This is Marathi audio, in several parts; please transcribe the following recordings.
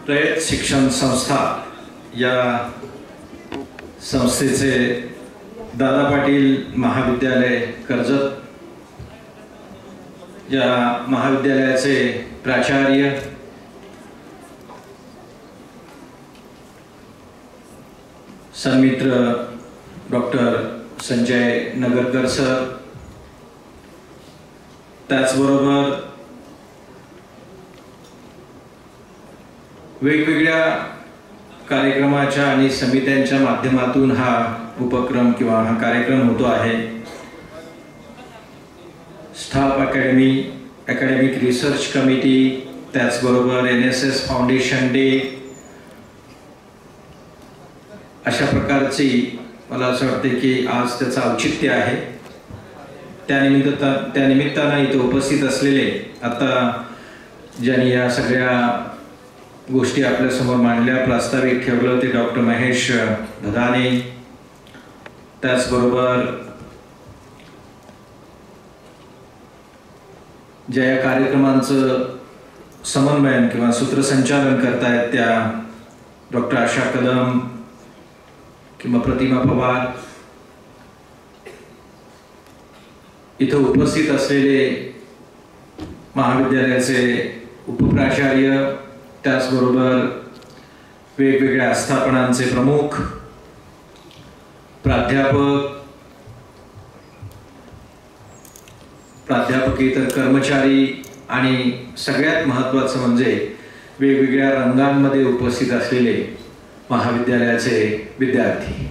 रयत शिक्षण संस्था या संस्थेचे दादा पाटील महाविद्यालय कर्जत या महाविद्यालयाचे प्राचार्य सन्मित्र डॉक्टर संजय नगरकर सर, त्याचबरोबर वेगवेगळ्या कार्यक्रमाच्या आणि समित्यांच्या माध्यमातून हा उपक्रम किंवा हा कार्यक्रम होतो आहे। Staff academy, academic research committee, त्याचबरोबर NSS फाउंडेशन डे अशा प्रकारची मला असं वाटते की आज त्याचं औचित्य आहे। त्यानिमित्तानं इथे उपस्थित असलेले आता ज्यांनी या सगळ्या गोष्टी आपल्यासमोर मांडल्या, प्रास्ताविक ठेवलं ते डॉक्टर महेश धदाने, त्याचबरोबर ज्या या कार्यक्रमांचं समन्वयन किंवा सूत्रसंचालन करतायत त्या डॉक्टर आशा कदम किंवा प्रतिमा पवार, इथे उपस्थित असलेले महाविद्यालयाचे उपप्राचार्य, त्याचबरोबर वेगवेगळ्या आस्थापनांचे प्रमुख, प्राध्यापकेतर कर्मचारी आणि सगळ्यात महत्त्वाचं म्हणजे वेगवेगळ्या रंगांमध्ये उपस्थित असलेले महाविद्यालयाचे विद्यार्थी।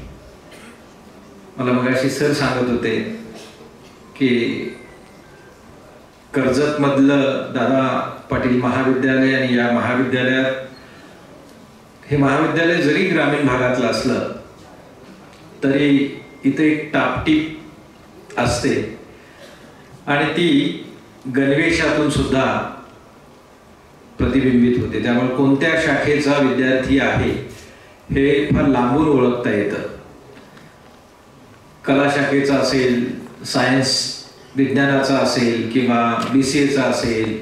मला मगाशी सर सांगत होते की कर्जतमधलं दादा पाटील महाविद्यालय आणि या महाविद्यालयात, हे महाविद्यालय जरी ग्रामीण भागातलं असलं तरी इथे एक टापटीप असते आणि ती गणवेशातून सुद्धा प्रतिबिंबित होते। त्यामुळे कोणत्या शाखेचा विद्यार्थी आहे हे फार लांबून ओळखता येतं। कला शाखेचा असेल, सायन्स विज्ञानाचा असेल किंवा BCAचा असेल,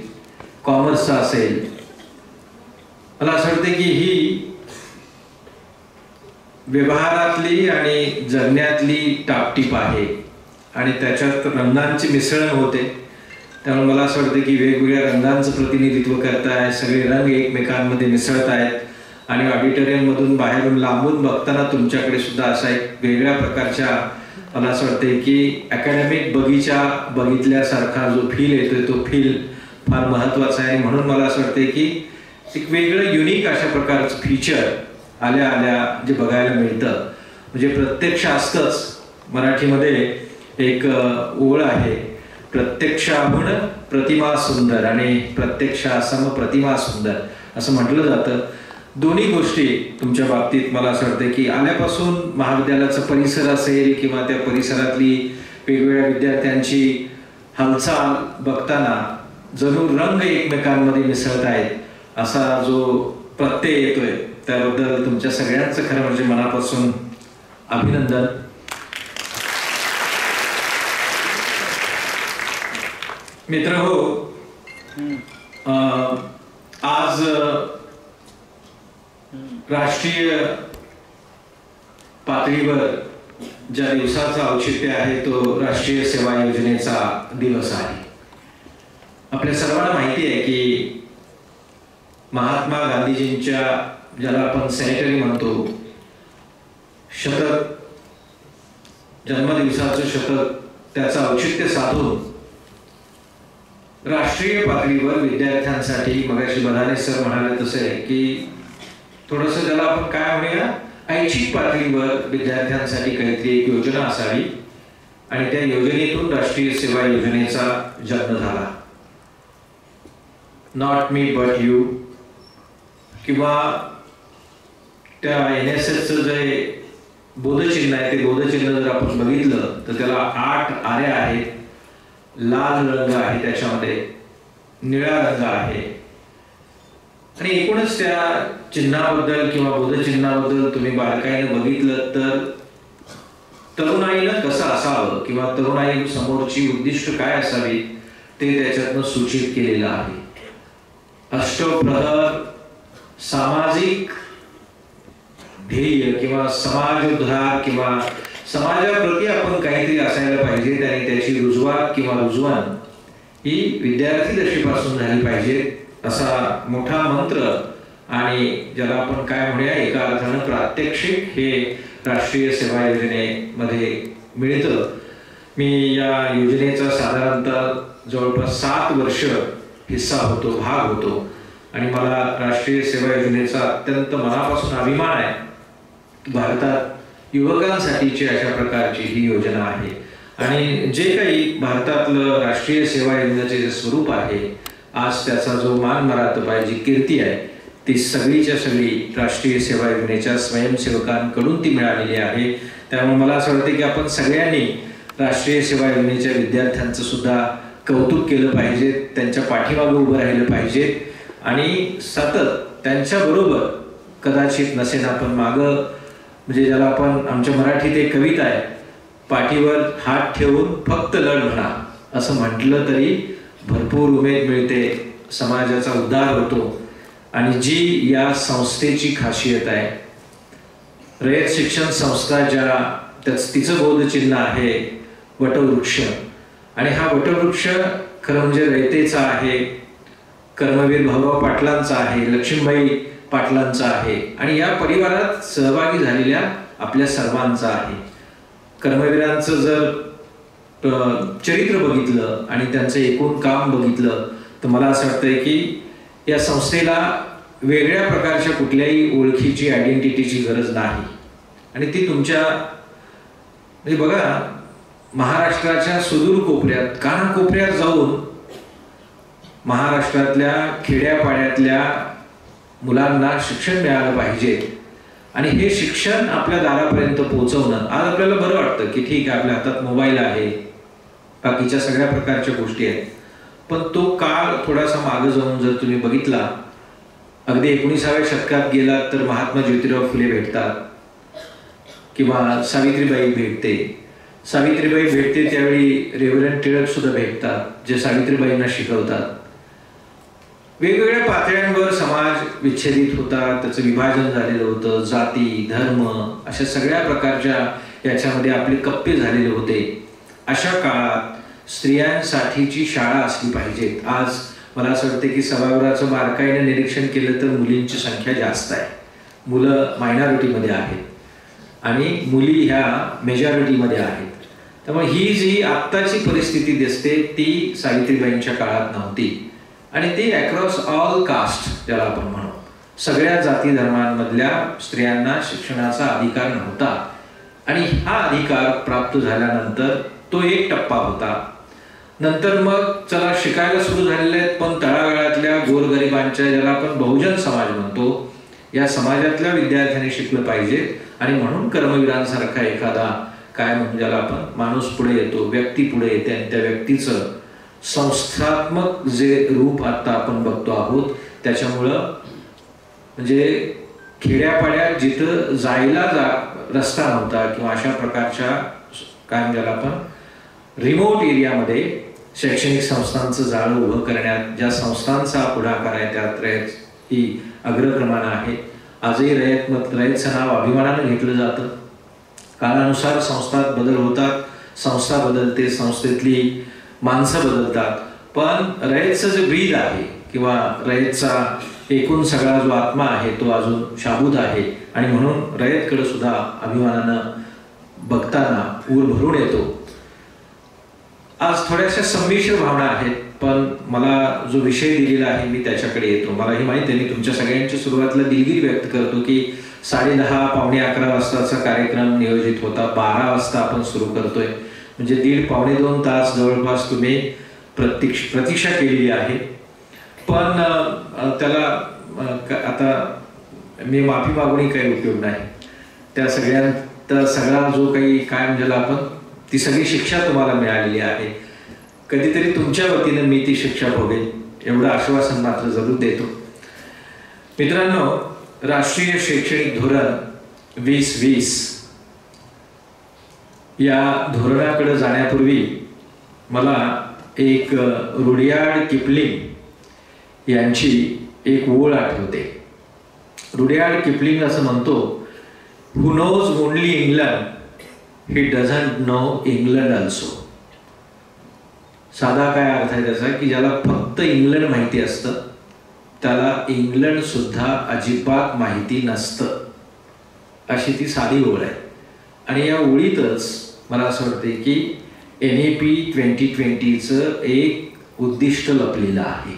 कॉमर्सचा असेल, मला असं वाटतं की ही व्यवहारातली आणि जगण्यातली टापटीप आहे आणि त्याच्यात रंगांची मिसळण होते। त्यामुळे मला असं वाटतं की वेगवेगळ्या रंगांचं प्रतिनिधित्व करताय, सगळे रंग एकमेकांमध्ये मिसळत आहेत आणि ऑडिटोरियममधून बाहेरून लांबून बघताना तुमच्याकडे सुद्धा असा एक वेगळ्या प्रकारच्या, मला असं वाटतंय की अकॅडमिक बगीचा बघितल्यासारखा जो फील येतोय तो फील फार महत्त्वाचा आहे। म्हणून मला असं वाटतंय की एक वेगळं युनिक अशा प्रकारचं फीचर आल्या आल्या जे बघायला मिळतं, म्हणजे प्रत्यक्ष असतंच। मराठीमध्ये एक ओळ आहे, प्रत्यक्षाहून प्रतिमा सुंदर आणि प्रत्यक्षासम प्रतिमा सुंदर असं म्हटलं जातं। दोन्ही गोष्टी तुमच्या बाबतीत मला असं वाटतं की आल्यापासून महाविद्यालयाचा परिसर असेल किंवा त्या परिसरातली वेगवेगळ्या विद्यार्थ्यांची हालचाल बघताना जणू रंग एकमेकांमध्ये मिसळत आहेत असा जो प्रत्यय येतोय, त्याबद्दल तुमच्या सगळ्यांचं खरं म्हणजे मनापासून अभिनंदन। मित्रहो, आज राष्ट्रीय पातळीवर ज्या दिवसाचा औचित्य आहे तो राष्ट्रीय सेवा योजनेचा दिवस आहे। आपल्या सर्वांना माहिती आहे की महात्मा गांधीजींच्या, ज्याला आपण सेनेटरी म्हणतो, शतक, जन्मदिवसाचं शतक, त्याचं औचित्य साधून राष्ट्रीय पातळीवर विद्यार्थ्यांसाठी, मगाशी बधाने सर म्हणाले तसे की थोडंसं त्याला आपण काय म्हणूया, ऐच्छिक पातळीवर विद्यार्थ्यांसाठी काहीतरी एक योजना असावी आणि त्या योजनेतून राष्ट्रीय सेवा योजनेचा जन्म झाला। नॉट मी बट यू, किंवा त्या NSSचं जे बोधचिन्ह आहे ते बोधचिन्ह जर आपण बघितलं तर त्याला 8 आऱ्या आहेत, लाल रंग आहे, त्याच्यामध्ये निळा रंग आहे आणि एकूणच त्या चिन्हाबद्दल किंवा बोधचिन्हाबद्दल तुम्ही बारकाईने बघितलं तर तरुणाईनं कसं असावं किंवा तरुणाई समोरची उद्दिष्ट काय असावी ते त्याच्यातनं सूचित केलेलं आहे। अष्टप्रहर सामाजिक ध्येय किंवा समाजोद्धार किंवा समाजाप्रती आपण काहीतरी असायला पाहिजे आणि त्याची रुजवात किंवा रुजवान ही विद्यार्थी दशेपासून झाली पाहिजे असा मोठा मंत्र आणि ज्याला आपण काय म्हणूया एका अर्थानं प्रात्यक्षिक हे राष्ट्रीय सेवा योजनेमध्ये मिळतं. मी या योजनेचा साधारणतः जवळपास 7 वर्ष हिस्सा होतो, भाग होतो आणि मला राष्ट्रीय सेवा योजनेचा अत्यंत मनापासून अभिमान आहे. भारतात युवकांसाठीची अशा प्रकारची ही योजना आहे आणि जे काही भारतातलं राष्ट्रीय सेवा योजनेचे जे स्वरूप आहे, आज त्याचा जो मान मरातब आहे, जी कीर्ती आहे, ती सगळीच्या सगळी राष्ट्रीय सेवा योजनेच्या स्वयंसेवकांकडून ती मिळालेली आहे. त्यामुळे मला असं वाटतं की आपण सगळ्यांनी राष्ट्रीय सेवा योजनेच्या विद्यार्थ्यांचं सुद्धा कौतुक केलं पाहिजे, त्यांच्या पाठीमागे उभं राहिलं पाहिजे आणि सतत त्यांच्याबरोबर कदाचित नसेन आपण मागं, म्हणजे ज्याला आपण आमच्या मराठीत एक कविता आहे, पाठीवर हात ठेवून फक्त लढ म्हणा, असं म्हटलं तरी भरपूर उमेद मिळते, समाजाचा उद्धार होतो. आणि जी या संस्थेची खासियत आहे, रयत शिक्षण संस्था ज्या तिचं बोधचिन्ह आहे वटवृक्ष आणि हा वटवृक्ष खरं म्हणजे रयतेचा आहे, कर्मवीर भाऊराव पाटलांचा आहे, लक्ष्मीबाई पाटलांचा आहे आणि या परिवारात सहभागी झालेल्या आपल्या सर्वांचा आहे. कर्मवीरांचं जर चरित्र बघितलं आणि त्यांचं एकूण काम बघितलं तर मला असं वाटतंय की या संस्थेला वेगळ्या प्रकारच्या कुठल्याही ओळखीची आयडेंटिटीची गरज नाही आणि ती तुमच्या बघा महाराष्ट्राच्या सुदूर कोपऱ्यात कानाकोपऱ्यात जाऊन महाराष्ट्रातल्या खेड्यापाड्यातल्या मुलांना शिक्षण मिळालं पाहिजे आणि हे शिक्षण आपल्या दारापर्यंत पोहोचवणं. आज आपल्याला बरं वाटतं की ठीक आहे, आपल्या हातात मोबाईल आहे, बाकीच्या सगळ्या प्रकारच्या गोष्टी आहेत, पण तो काळ थोडासा मागे जाऊन जर तुम्ही बघितला, अगदी 19व्या शतकात गेलात तर महात्मा ज्योतिराव फुले भेटतात किंवा सावित्रीबाई भेटते. सावित्रीबाई भेटते त्यावेळी रेव्हरंड टिळक सुद्धा भेटतात, जे सावित्रीबाईंना शिकवतात. वेगवेगळ्या पातळ्यांवर समाज विच्छेदित होता, त्याचं विभाजन झालेलं होतं, जाती धर्म अशा सगळ्या प्रकारच्या याच्यामध्ये आपले कप्पे झालेले होते. अशा काळात स्त्रियांसाठीची शाळा असली पाहिजेत. आज मला असं वाटतं की सभागृहाचं बारकाईने निरीक्षण केलं तर मुलींची संख्या जास्त आहे, मुलं मायनॉरिटीमध्ये आहेत आणि मुली ह्या मेजॉरिटीमध्ये आहेत. त्यामुळे ही जी आत्ताची परिस्थिती दिसते ती सावित्रीबाईंच्या काळात नव्हती आणि ती अक्रॉस ऑल कास्ट ज्याला आपण म्हणू, सगळ्या जाती धर्मांमधल्या स्त्रियांना शिक्षणाचा अधिकार नव्हता आणि हा अधिकार प्राप्त झाल्यानंतर तो एक टप्पा होता. नंतर मग चला शिकायला सुरू झालेले आहेत, पण तळागाळातल्या गोरगरिबांच्या ज्याला आपण बहुजन समाज म्हणतो, या समाजातल्या विद्यार्थ्यांनी शिकलं पाहिजे आणि म्हणून कर्मवीरांसारखा एखादा काय म्हणून ज्याला आपण माणूस पुढे येतो, व्यक्ती पुढे येते आणि त्या व्यक्तीचं संस्थात्मक जे रूप आता आपण बघतो आहोत, त्याच्यामुळं म्हणजे खेड्यापाड्यात जिथं जायला रस्ता नव्हता किंवा अशा प्रकारच्या काय म्हणजे आपण रिमोट एरियामध्ये शैक्षणिक संस्थांचं जाळं उभं करण्यात ज्या संस्थांचा पुढाकार आहे त्यात रयत ही अग्रक्रमानं आहे. आजही रयतचं नाव अभिमानानं घेतलं जातं. काळानुसार संस्थात बदल होतात, संस्था बदलते, संस्थेतली माणसं बदलतात, पण रयतचं जे ब्रीद आहे किंवा रयतचा एकूण सगळा जो आत्मा आहे तो अजून शाबूत आहे आणि म्हणून रयतकडे सुद्धा अभिमानानं बघताना ऊर भरून येतो. आज थोड्याशा संमिश्र भावना आहेत, पण मला जो विषय दिलेला आहे मी त्याच्याकडे येतो. मला हे माहिती आहे, मी तुमच्या सगळ्यांची सुरुवातीला दिलगिरी व्यक्त करतो की 10:30 पावणे 11 वाजताचा कार्यक्रम नियोजित होता, 12 वाजता आपण सुरू करतोय, म्हणजे 1.5-2 तास जवळपास तुम्ही प्रतीक्षा केलेली आहे. पण त्याला आता मी माफी मागूनही काही उपयोग नाही. त्या सगळ्यांचा सगळा जो काही काय म्हणजे आपण ती सगळी शिक्षा तुम्हाला मिळालेली आहे. कधीतरी तुमच्या वतीनं मी ती शिक्षा भोगेल एवढं आश्वासन मात्र जरूर देतो. मित्रांनो, राष्ट्रीय शैक्षणिक धोरण 2020 या धोरणाकडे जाण्यापूर्वी मला एक रुडियार्ड किपलिंग यांची एक ओळ आठवते. रुडयार्ड किपलिंग असं म्हणतो, who knows only England he doesn't know England also. साधा काय अर्थ आहे त्याचा, की ज्याला फक्त इंग्लंड माहिती असतं त्याला इंग्लंड सुद्धा अजिबात माहिती नसतं, अशी ती साधी ओळ आहे. आणि या ओळीतच मला असं वाटते की NEP 2020चं एक उद्दिष्ट लपलेलं आहे.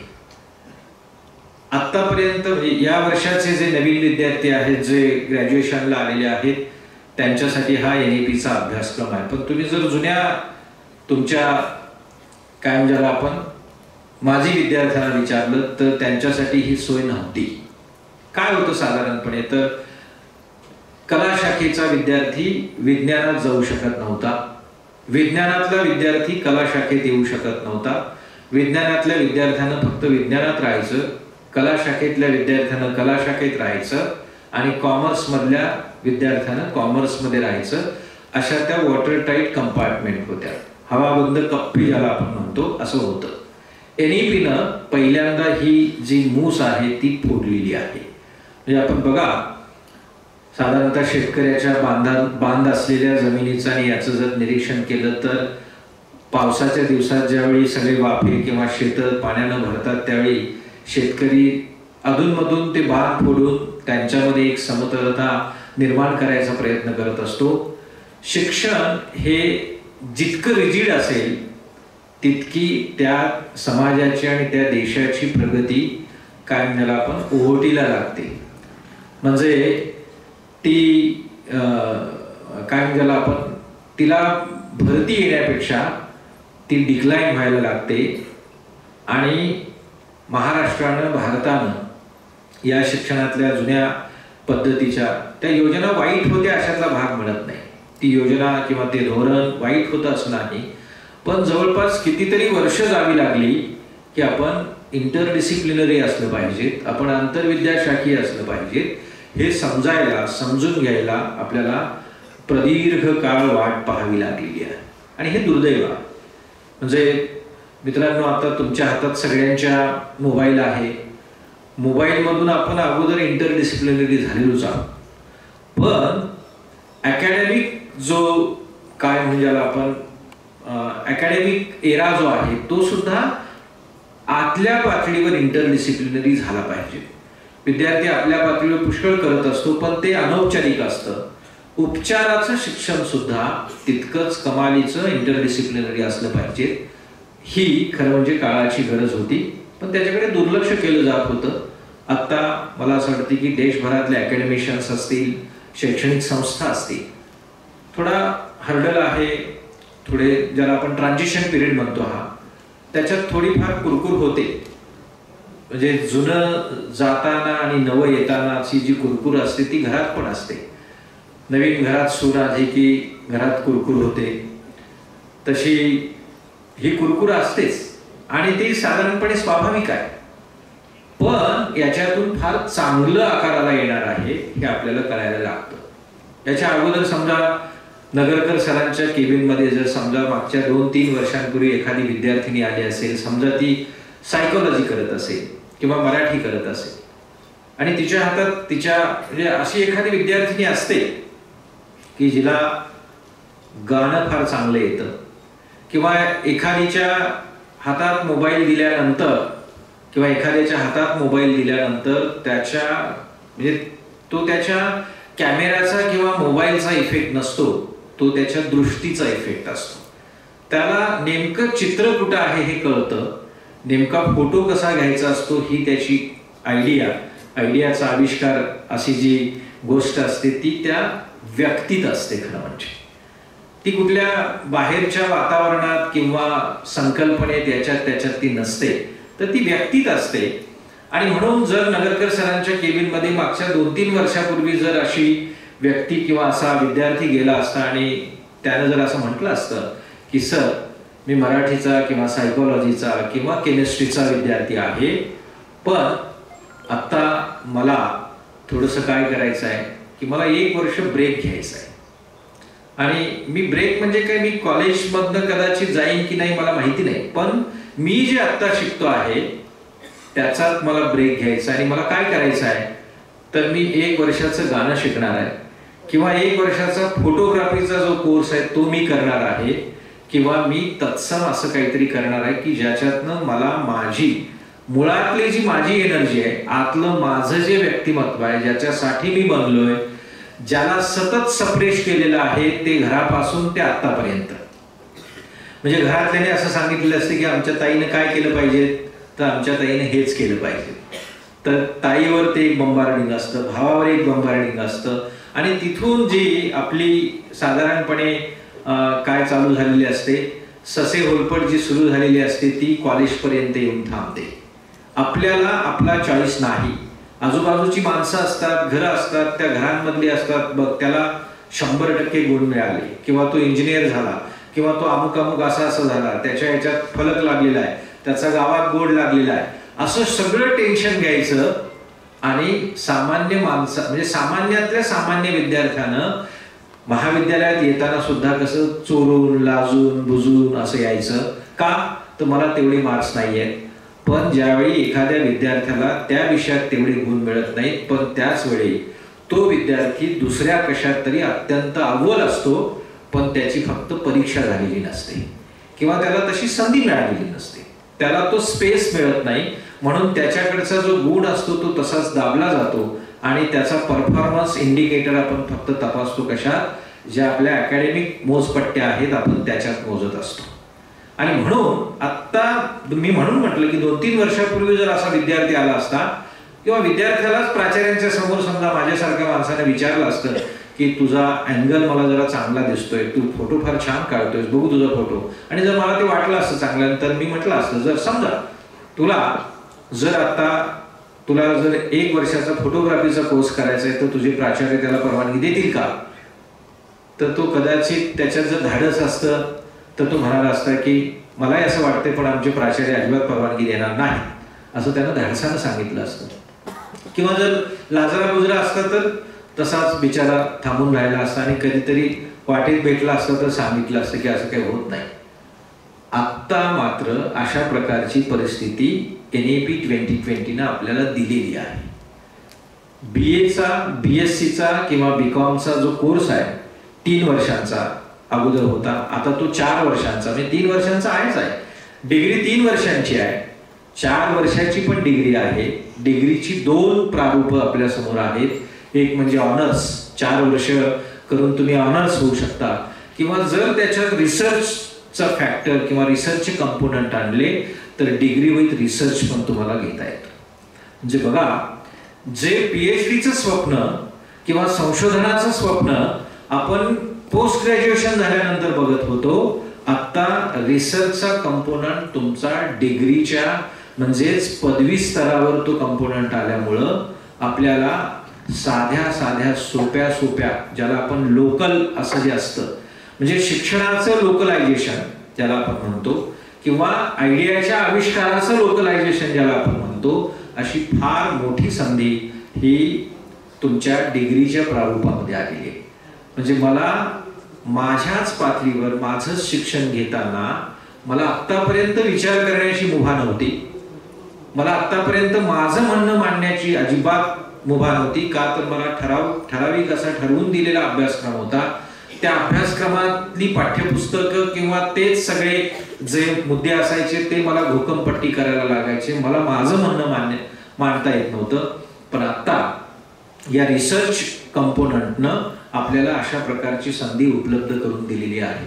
आत्तापर्यंत या वर्षाचे जे नवीन विद्यार्थी आहेत, जे ग्रॅज्युएशनला आलेले आहेत, त्यांच्यासाठी हा NEPचा अभ्यासक्रम आहे. पण तुम्ही जर जुन्या तुमच्या काय ज्याला आपण माजी विद्यार्थ्यांना विचारलं तर त्यांच्यासाठी ही सोय नव्हती. काय होतं साधारणपणे तर कला शाखेचा विद्यार्थी विज्ञानात जाऊ शकत नव्हता, विज्ञानातला विद्यार्थी कला शाखेत येऊ शकत नव्हता, विज्ञानातल्या विद्यार्थ्यांना फक्त विज्ञानात राहायचं, कला शाखेतल्या विद्यार्थ्यांना कला शाखेत राहायचं आणि कॉमर्स मधल्या विद्यार्थ्यांना कॉमर्समध्ये राहायचं. अशा त्या वॉटर टाईट कंपार्टमेंट होत्या, हवाबंद कप्पी ज्याला आपण म्हणतो असं होतं. NEPनं पहिल्यांदा ही जी मूस आहे ती फोडलेली आहे. म्हणजे आपण बघा, साधारणतः शेतकऱ्याच्या बांध असलेल्या जमिनीचं आणि याचं जर निरीक्षण केलं तर पावसाच्या दिवसात ज्यावेळी सगळे वाफे किंवा शेतं पाण्यानं भरतात त्यावेळी शेतकरी अधूनमधून ते बांध फोडून त्यांच्यामध्ये एक समतलता निर्माण करायचा प्रयत्न करत असतो. शिक्षण हे जितकं रिजिड असेल तितकी त्या समाजाची आणि त्या देशाची प्रगती काय ज्याला आपण ओहोटीला लागते. म्हणजे ती काय ज्याला आपण तिला भरती येण्यापेक्षा ती डिक्लाइन व्हायला लागते. आणि महाराष्ट्रानं भारतानं या शिक्षणातल्या जुन्या पद्धतीच्या त्या योजना वाईट होत्या अशातला भाग मिळत नाही. ती योजना किंवा ते धोरण वाईट होतं असं नाही, पण जवळपास कितीतरी वर्ष जावी लागली की आपण इंटरडिसिप्लिनरी असलं पाहिजेत, आपण आंतरविद्याशाखीय असलं पाहिजेत हे समजायला समजून घ्यायला आपल्याला प्रदीर्घ काळ वाट पाहावी लागलेली आहे. आणि हे दुर्दैव आहे. म्हणजे मित्रांनो, आता तुमच्या हातात सगळ्यांच्या मोबाईल आहे, मोबाईलमधून आपण अगोदर इंटरडिसिप्लिनरी झालेलोच आहोत, पण अकॅडमिक जो काय म्हणजे आपण अकॅडमिक एरा जो आहे तो सुद्धा आतल्या पातळीवर इंटरडिसिप्लिनरी झाला पाहिजे. विद्यार्थी आपल्या पातळीवर पुष्कळ करत असतो, पण ते अनौपचारिक असतं. उपचाराचं शिक्षण सुद्धा तितकंच कमालीचं इंटरडिसिप्लिनरी असलं पाहिजे. ही खरं म्हणजे काळाची गरज होती, पण त्याच्याकडे दुर्लक्ष केलं जात होतं. आता मला असं वाटतं की देशभरातले अकॅडमिशियन्स असतील, शैक्षणिक संस्था असतील, थोडा हर्डल आहे, थोडे ज्याला आपण ट्रान्झिशन पिरियड म्हणतो हा, त्याच्यात थोडीफार कुरकुर होते. म्हणजे जुनं जाताना आणि नवं येतानाची जी कुरकुर असते ती घरात पण असते. नवीन घरात सूर आली की घरात कुरकुर होते, तशी ही कुरकुर असतेच आणि ती साधारणपणे स्वाभाविक आहे. पण याच्यातून फार चांगलं आकाराला येणार आहे हे आपल्याला करायला लागतं. याच्या अगोदर समजा नगरकर सरांच्या केबिन मध्ये जर समजा मागच्या 2-3 वर्षांपूर्वी एखादी विद्यार्थिनी आली असेल, समजा ती सायकोलॉजी करत असेल किंवा मराठी करत असेल आणि तिच्या हातात तिच्या म्हणजे अशी एखादी विद्यार्थिनी असते की जिला गाणं फार चांगलं येतं किंवा एखादीच्या हातात मोबाईल दिल्यानंतर किंवा एखाद्याच्या हातात मोबाईल दिल्यानंतर त्याच्या म्हणजे तो त्याच्या कॅमेराचा किंवा मोबाईलचा इफेक्ट नसतो, तो त्याच्या दृष्टीचा इफेक्ट असतो. त्याला नेमकं चित्र कुठं आहे हे कळतं, नेमका फोटो कसा घ्यायचा असतो ही त्याची आयडियाचा आविष्कार अशी जी गोष्ट असते ती त्या व्यक्तीत असते. खरं म्हणजे ती कुठल्या बाहेरच्या वातावरणात किंवा संकल्पनेत याच्यात ती नसते, तर ती व्यक्तीत असते. आणि म्हणून जर नगरकर सरांच्या केबिनमध्ये मागच्या 2-3 वर्षापूर्वी जर अशी व्यक्ती किंवा असा विद्यार्थी गेला असता आणि त्यानं जर असं म्हटलं असतं की सर मी मराठीचा किंवा सायकोलॉजीचा किंवा केमिस्ट्रीचा विद्यार्थी आहे, पण आता मला थोडंसं काय करायचं आहे की मला 1 वर्ष ब्रेक घ्यायचा आहे. आणि मी ब्रेक म्हणजे काय, मी कॉलेजमधनं कदाचित जाईन की नाही मला माहिती नाही, पण मी जे आत्ता शिकतो आहे त्याचाच मला ब्रेक घ्यायचा आणि मला काय करायचं आहे तर मी 1 वर्षाचं गाणं शिकणार आहे, किंवा 1 वर्षाचा फोटोग्राफीचा जो कोर्स आहे तो मी करणार आहे, किंवा मी तत्सम असं काहीतरी करणार आहे की ज्याच्यातनं मला माझी मुळातली जी माझी एनर्जी आहे, आतलं माझं जे व्यक्तिमत्व आहे, ज्याच्यासाठी मी बनलोय, ज्याला सतत सप्रेश केलेलं आहे, ते घरापासून ते आतापर्यंत. म्हणजे घरातल्याने असं सांगितलेलं असतं की आमच्या ताईने काय केलं पाहिजे, तर आमच्या ताईने हेच केलं पाहिजे. तर ताईवर ते एक बंबार्डिंग असतं, भावावर एक बंबार्डिंग असतं, आणि तिथून जी आपली साधारणपणे काय चालू झालेली असते, ससे होलपट जी सुरू झालेली असते ती कॉलेजपर्यंत येऊन थांबते. आपल्याला आपला चॉईस नाही. आजूबाजूची माणसं असतात, घरं असतात, त्या घरांमधली असतात, बघ त्याला 100% गुण मिळाले, किंवा तो इंजिनियर झाला, किंवा तो अमुक अमुक असा असं झाला, त्याच्या ह्याच्यात फलक लागलेला आहे, त्याचा गावात बोर्ड लागलेला आहे, असं सगळं टेन्शन घ्यायचं. आणि सामान्य माणसं म्हणजे सामान्यातल्या सामान्य विद्यार्थ्यानं महाविद्यालयात येताना सुद्धा कसं चोरून लाजून बुजून असं यायचं का, तर मला तेवढे मार्क्स नाही आहेत. पण ज्यावेळी एखाद्या विद्यार्थ्याला त्या विषयात तेवढे गुण मिळत नाहीत, पण त्याच वेळी तो विद्यार्थी दुसऱ्या कशात तरी अत्यंत अव्वल असतो, पण त्याची फक्त परीक्षा झालेली नसते, किंवा त्याला तशी संधी मिळालेली नसते, त्याला तो स्पेस मिळत नाही, म्हणून त्याच्याकडचा जो गुण असतो तो तसाच दाबला जातो. आणि त्याचा परफॉर्मन्स इंडिकेटर आपण फक्त तपासतो कशात, ज्या आपल्या अकॅडमिक मोजपट्ट्या आहेत आपण त्याच्यात मोजत असतो. आणि म्हणून आता मी म्हणून म्हटलं की 2-3 वर्षापूर्वी जर असा विद्यार्थी आला असता, किंवा विद्यार्थ्यालाच प्राचार्यांच्या समोर समजा माझ्यासारख्या माणसाने विचारलं असतं की तुझा अँगल मला जरा चांगला दिसतोय, तू फोटो फार छान काढतोय, बघू तुझा फोटो, आणि जर मला ते वाटलं असतं चांगलं, तर मी म्हटलं असतं जर समजा तुला जर 1 वर्षाचा फोटोग्राफीचा कोर्स करायचा आहे, तर तुझे प्राचार्य त्याला परवानगी देतील का, तर तो कदाचित त्याच्यात जर धाडस असतं तर तो म्हणाला असता की मलाही असं वाटतंय पण आमचे प्राचार्य अजिबात परवानगी देणार नाही, असं त्यानं धाडसानं सांगितलं असतं. किंवा जर लाजरा बुजरा असता तर तसाच बिचारा थांबून राहिला असता, आणि कधीतरी वाटेत भेटला असता तर सांगितलं असतं की असं काही होत नाही. आत्ता मात्र अशा प्रकारची परिस्थिती NAP 2020 आपल्याला दिलेली आहे. BAचा BSCचा किंवा BComचा जो कोर्स आहे 3 वर्षांचा अगोदर होता, आता तो 4 वर्षांचा, म्हणजे 3 वर्षांचा आहेच आहे. डिग्री 3 वर्षांची आहे, 4 वर्षाची पण डिग्री आहे. डिग्रीची 2 प्रारूप आपल्या समोर आहेत. एक म्हणजे ऑनर्स, 4 वर्ष करून तुम्ही ऑनर्स होऊ शकता, किंवा जर त्याच्यात रिसर्चचा फॅक्टर किंवा रिसर्चचे कंपोनंट आणले तर डिग्री विथ रिसर्च पण तुम्हाला घेता येतं. म्हणजे बघा, जे PhDचं स्वप्न किंवा संशोधनाचं स्वप्न आपण पोस्ट ग्रॅज्युएशन झाल्यानंतर बघत होतो, आता रिसर्चचा कंपोनंट तुमचा डिग्रीच्या म्हणजेच पदवी स्तरावर तो कंपोनंट आल्यामुळं आपल्याला साध्या सोप्या ज्याला आपण लोकल असं जे असतं, म्हणजे शिक्षणाचं लोकलायझेशन ज्याला आपण म्हणतो, किंवा आयडियाच्या आविष्काराचं लोकलायझेशन ज्याला आपण म्हणतो, अशी फार मोठी संधी ही तुमच्या डिग्रीच्या प्रारूपामध्ये आलेली आहे. म्हणजे मला माझ्याच पातळीवर माझंच शिक्षण घेताना मला आत्तापर्यंत विचार करण्याची मुभा नव्हती, मला आत्तापर्यंत माझं म्हणणं मांडण्याची अजिबात मुभा नव्हती. का तर मला ठराविक असा ठरवून दिलेला अभ्यासक्रम होता. त्या अभ्यासक्रमातली पाठ्यपुस्तकं किंवा तेच सगळे जे मुद्दे असायचे ते मला घोकमपट्टी करायला लागायचे, मला माझं म्हणणं मांडता येत नव्हतं. पण आता या रिसर्च कंपोनंटनं आपल्याला अशा प्रकारची संधी उपलब्ध करून दिलेली आहे.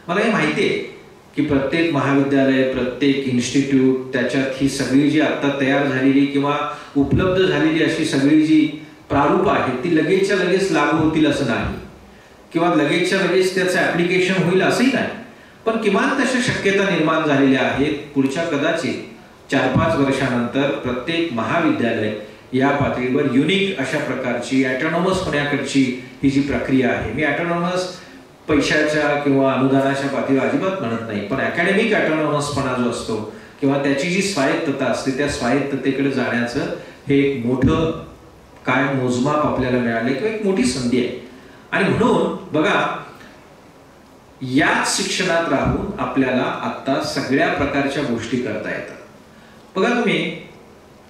मला हे माहिती आहे की प्रत्येक महाविद्यालय, प्रत्येक इन्स्टिट्यूट, त्याच्यात ही सगळी जी आता तयार झालेली किंवा उपलब्ध झालेली अशी सगळी जी प्रारूप आहेत ती लगेचच्या लगेच लागू होतील असं नाही, किंवा लगेचच्या लगेच त्याचं ऍप्लिकेशन होईल असंही नाही. पण किमान तशा शक्यता निर्माण झालेल्या आहेत. पुढच्या कदाचित 4-5 वर्षानंतर प्रत्येक महाविद्यालय या पातळीवर युनिक अशा प्रकारची ऑटोनॉमस होण्याकडची ही जी प्रक्रिया आहे, मी ऑटोनॉमस पैशाच्या किंवा अनुदानाच्या पातळीवर अजिबात म्हणत नाही, पण अकॅडमिक ऑटोनॉमसपणा जो असतो किंवा त्याची जी स्वायत्तता असते त्या स्वायत्ततेकडे जाण्याचं हे एक मोठं काय मोजमाप आपल्याला मिळाले किंवा एक मोठी संधी आहे. आणि म्हणून बघा, याच शिक्षणात राहून आपल्याला आता सगळ्या प्रकारच्या गोष्टी करता येतात. बघा तुम्ही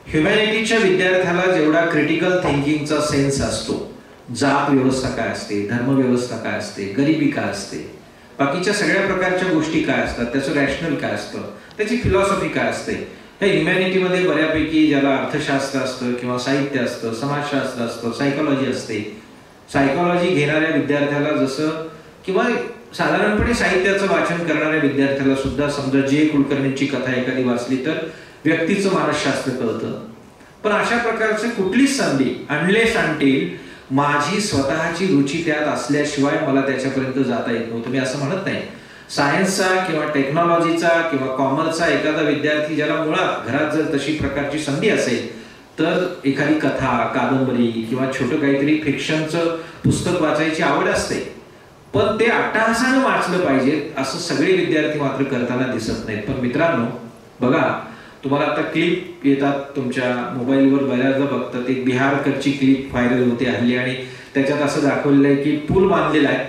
ह्युमॅनिटीच्या विद्यार्थ्याला जेवढा क्रिटिकल थिंकिंगचा सेन्स असतो, जात व्यवस्था काय असते, धर्म व्यवस्था काय असते, गरिबी काय असते, बाकीच्या सगळ्या प्रकारच्या गोष्टी काय असतात, त्याचं रॅशनल काय असतं, त्याची फिलॉसॉफी काय असते, हे ह्युमॅनिटीमध्ये बऱ्यापैकी ज्याला अर्थशास्त्र असतं किंवा साहित्य असतं, समाजशास्त्र असतं, सायकोलॉजी असते. सायकोलॉजी घेणाऱ्या विद्यार्थ्याला जसं किंवा साधारणपणे साहित्याचं वाचन करणाऱ्या विद्यार्थ्याला सुद्धा समजा जे कुलकर्णींची कथा एखादी वाचली तर व्यक्तीचं मानसशास्त्र कळतं. पण अशा प्रकारचं कुठलीच संधी अनलेस अंटिल माझी स्वतःची रुची त्यात असल्याशिवाय मला त्याच्यापर्यंत जाता येत नव्हतं. मी असं म्हणत नाही सायन्सचा किंवा टेक्नॉलॉजीचा किंवा कॉमर्सचा एखादा विद्यार्थी ज्याला मुळात घरात जर तशी प्रकारची संधी असेल तर एखादी कथा, कादंबरी किंवा छोटं काहीतरी फिक्शनचं पुस्तक वाचायची आवड असते, पण ते अट्टहासानं वाचलं पाहिजे असं सगळे विद्यार्थी मात्र करताना दिसत नाहीत. पण मित्रांनो बघा, तुम्हाला आता क्लिप येतात तुमच्या मोबाईलवर बऱ्याचदा बघतात. एक बिहारकडची क्लिप व्हायरल होते हल्ली आणि त्याच्यात असं दाखवलेलं आहे की पूल बांधलेला आहे,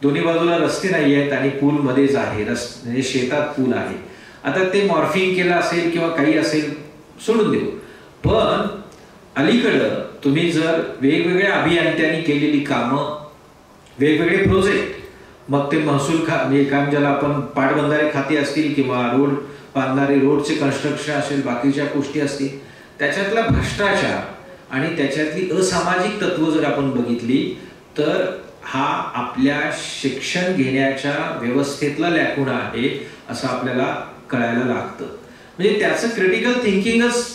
दोन्ही बाजूला रस्ते नाही आहेत आणि पूल मध्येच आहे, म्हणजे शेतात पूल आहे. आता ते मॉर्फिंग केलं असेल किंवा काही असेल सोडून देऊ, पण अलीकडं तुम्ही जर वेगवेगळ्या अभियंत्यांनी केलेली कामं, वेगवेगळे प्रोजेक्ट, मग ते महसूल म्हणजे काम ज्याला आपण पाटबंधारे खाते असतील किंवा रोड बांधणारे रोडचे कन्स्ट्रक्शन असेल, बाकीच्या गोष्टी असतील, त्याच्यातला भ्रष्टाचार आणि त्याच्यातली असामाजिक तत्व जर आपण बघितली तर हा आपल्या शिक्षण घेण्याच्या व्यवस्थेतला लॅकुना आहे असं आपल्याला कळायला लागतं. म्हणजे त्याचं क्रिटिकल थिंकिंगच